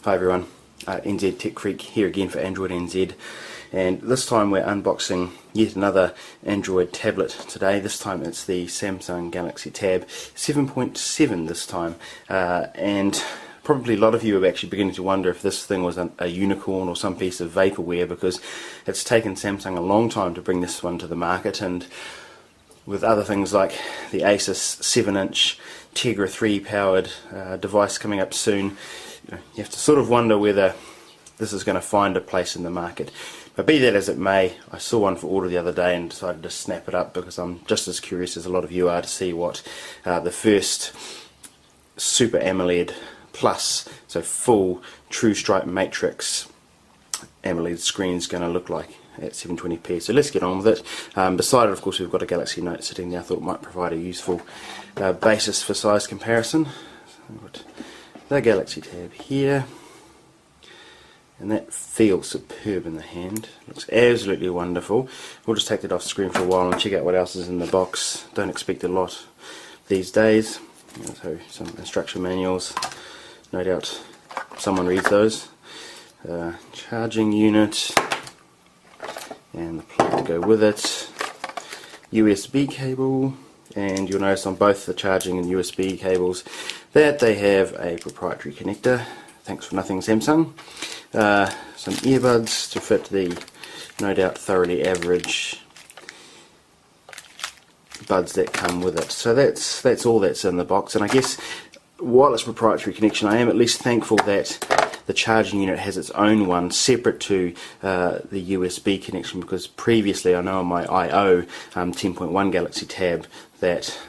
Hi everyone, NZ Tech Freak here again for Android NZ, and this time we're unboxing yet another Android tablet today. This time it's the Samsung Galaxy Tab 7.7 this time, and probably a lot of you are actually beginning to wonder if this thing was a unicorn or some piece of vaporware, because it's taken Samsung a long time to bring this one to the market, and with other things like the Asus 7-inch Tegra 3 powered device coming up soon, you have to sort of wonder whether this is going to find a place in the market. But be that as it may, I saw one for order the other day and decided to snap it up because I'm just as curious as a lot of you are to see what the first Super AMOLED Plus, so full True Stripe Matrix AMOLED screen is going to look like at 720p. So let's get on with it. Beside it, of course, we've got a Galaxy Note sitting there. I thought it might provide a useful basis for size comparison. So we've got the Galaxy Tab here, and that feels superb in the hand. Looks absolutely wonderful. We'll just take that off screen for a while and check out what else is in the box. Don't expect a lot these days. So some instruction manuals, no doubt someone reads those. Charging unit and the plug to go with it, USB cable, and you'll notice on both the charging and USB cables that they have a proprietary connector. Thanks for nothing, Samsung. Some earbuds to fit the no doubt thoroughly average buds that come with it. So that's all that's in the box, and I guess while it's proprietary connection, I am at least thankful that the charging unit has its own one separate to the USB connection, because previously I know on my I/O 10.1 Galaxy Tab that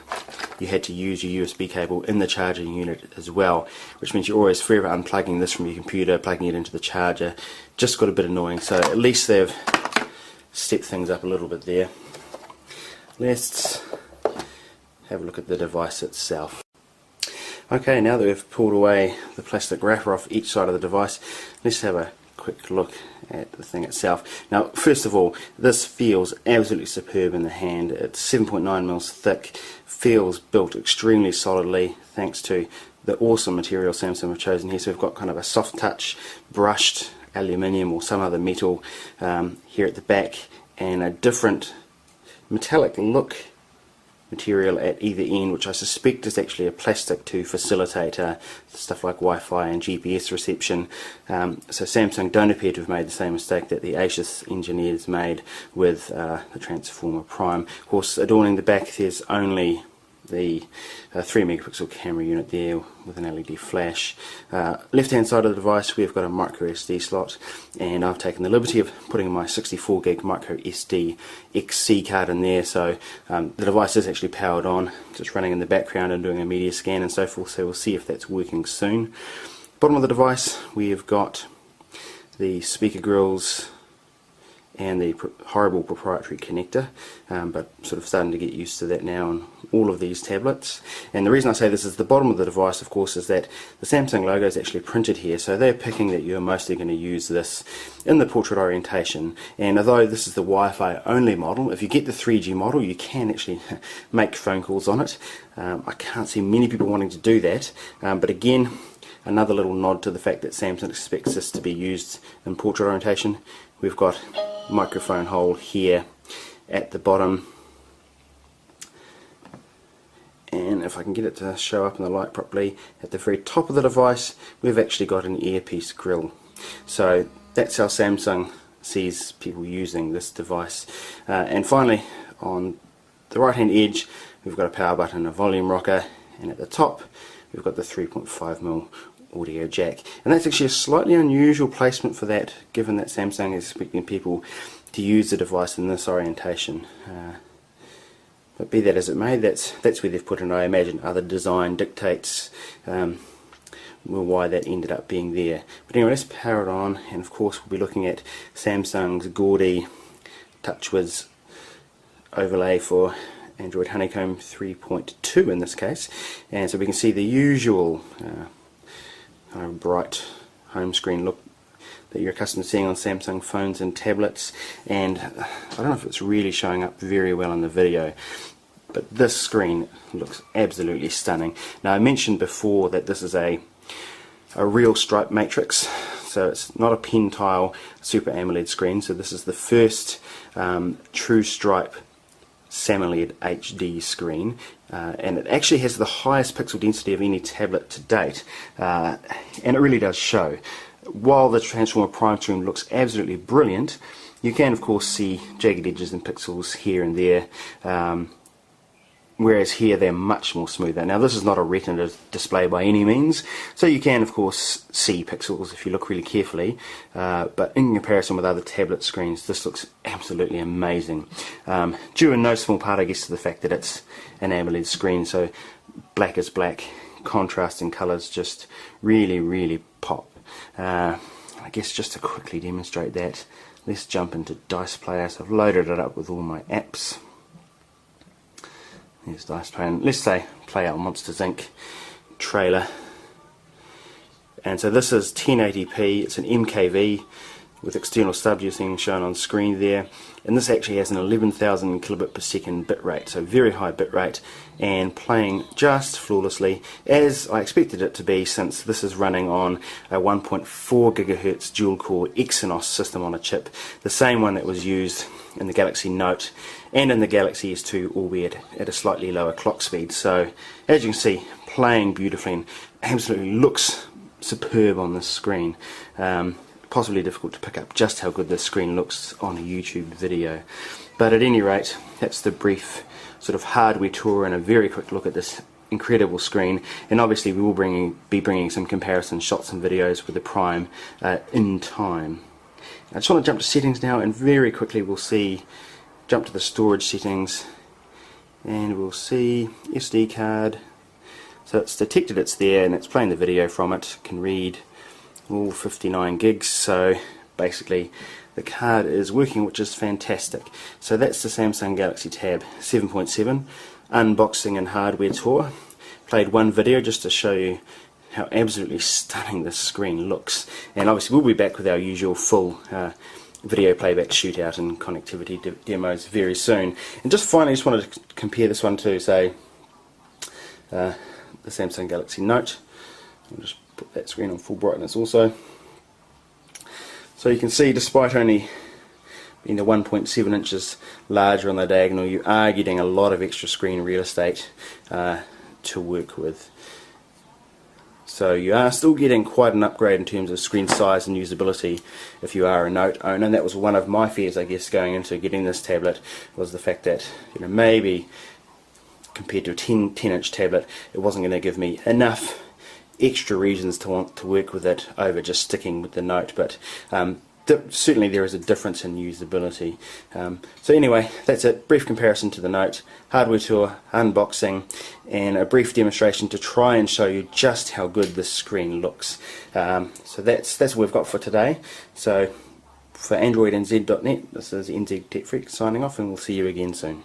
you had to use your USB cable in the charging unit as well, which means you're always forever unplugging this from your computer, plugging it into the charger. Just got a bit annoying, so at least they've stepped things up a little bit there. Let's have a look at the device itself. Okay, now that we've pulled away the plastic wrapper off each side of the device, let's have a quick look at the thing itself. Now, first of all, this feels absolutely superb in the hand. It's 7.9mm thick, feels built extremely solidly thanks to the awesome material Samsung have chosen here. So we've got kind of a soft touch brushed aluminium or some other metal here at the back, and a different metallic look material at either end, which I suspect is actually a plastic to facilitate stuff like Wi-Fi and GPS reception. So Samsung don't appear to have made the same mistake that the Asus engineers made with the Transformer Prime. Of course, adorning the back, there's only the 3 megapixel camera unit there with an LED flash. Left hand side of the device we've got a micro SD slot, and I've taken the liberty of putting my 64 gig micro SD XC card in there, so the device is actually powered on, just running in the background and doing a media scan and so forth, so we'll see if that's working soon. Bottom of the device we've got the speaker grills and the horrible proprietary connector, but sort of starting to get used to that now on all of these tablets. And the reason I say this is the bottom of the device, of course, is that the Samsung logo is actually printed here, so they're picking that you're mostly going to use this in the portrait orientation. And although this is the Wi-Fi only model, if you get the 3G model you can actually make phone calls on it. I can't see many people wanting to do that, but again, another little nod to the fact that Samsung expects this to be used in portrait orientation. We've got microphone hole here at the bottom, and if I can get it to show up in the light properly, at the very top of the device we've actually got an earpiece grill. So that's how Samsung sees people using this device. And finally, on the right hand edge we've got a power button, a volume rocker, and at the top we've got the 3.5mm audio jack, and that's actually a slightly unusual placement for that, given that Samsung is expecting people to use the device in this orientation. But be that as it may, that's where they've put it, and I imagine other design dictates why that ended up being there. But anyway, let's power it on, and of course we'll be looking at Samsung's gaudy TouchWiz overlay for Android Honeycomb 3.2 in this case, and so we can see the usual kind of bright home screen look that you're accustomed to seeing on Samsung phones and tablets, and I don't know if it's really showing up very well in the video, but this screen looks absolutely stunning. Now, I mentioned before that this is a a real stripe matrix, so it's not a pen tile Super AMOLED screen. So this is the first true stripe AMOLED HD screen, and it actually has the highest pixel density of any tablet to date, and it really does show. While the Transformer Prime screen looks absolutely brilliant, you can of course see jagged edges and pixels here and there, whereas here they're much more smoother. Now this is not a Retina display by any means, so you can of course see pixels if you look really carefully, but in comparison with other tablet screens this looks absolutely amazing, due in no small part I guess to the fact that it's an AMOLED screen, so black is black, contrasting colours just really pop. I guess just to quickly demonstrate that, let's jump into Dice Player. So I've loaded it up with all my apps. There's Dice Player, and let's say play our Monsters Inc. trailer. And so this is 1080p, it's an MKV with external subusing shown on screen there, and this actually has an 11,000 kilobit per second bitrate, so very high bitrate, and playing just flawlessly as I expected it to be, since this is running on a 1.4 gigahertz dual core Exynos system on a chip, the same one that was used in the Galaxy Note and in the Galaxy S2, albeit at a slightly lower clock speed. So as you can see, playing beautifully and absolutely looks superb on this screen. Possibly difficult to pick up just how good this screen looks on a YouTube video, but at any rate, that's the brief sort of hardware tour and a very quick look at this incredible screen. And obviously we will be bringing some comparison shots and videos with the Prime in time. I just want to jump to settings now, and very quickly we'll see, jump to the storage settings, and we'll see SD card. So it's detected it's there and it's playing the video from it, can read all 59 gigs, so basically the card is working, which is fantastic. So that's the Samsung Galaxy Tab 7.7 unboxing and hardware tour. Played one video just to show you how absolutely stunning this screen looks, and obviously we'll be back with our usual full video playback shootout and connectivity demos very soon. And just finally, just wanted to compare this one to, say, the Samsung Galaxy Note. I'll just put that screen on full brightness also. So you can see, despite only being the 1.7 inches larger on the diagonal, you are getting a lot of extra screen real estate to work with. So you are still getting quite an upgrade in terms of screen size and usability if you are a Note owner, and that was one of my fears, I guess, going into getting this tablet, was the fact that, you know, maybe compared to a 10-inch tablet it wasn't going to give me enough extra reasons to want to work with it over just sticking with the Note, but certainly there is a difference in usability. So anyway, that's it. Brief comparison to the Note, hardware tour, unboxing, and a brief demonstration to try and show you just how good this screen looks. So that's what we've got for today. So for AndroidNZ.net, this is NZ Tech Freak signing off, and we'll see you again soon.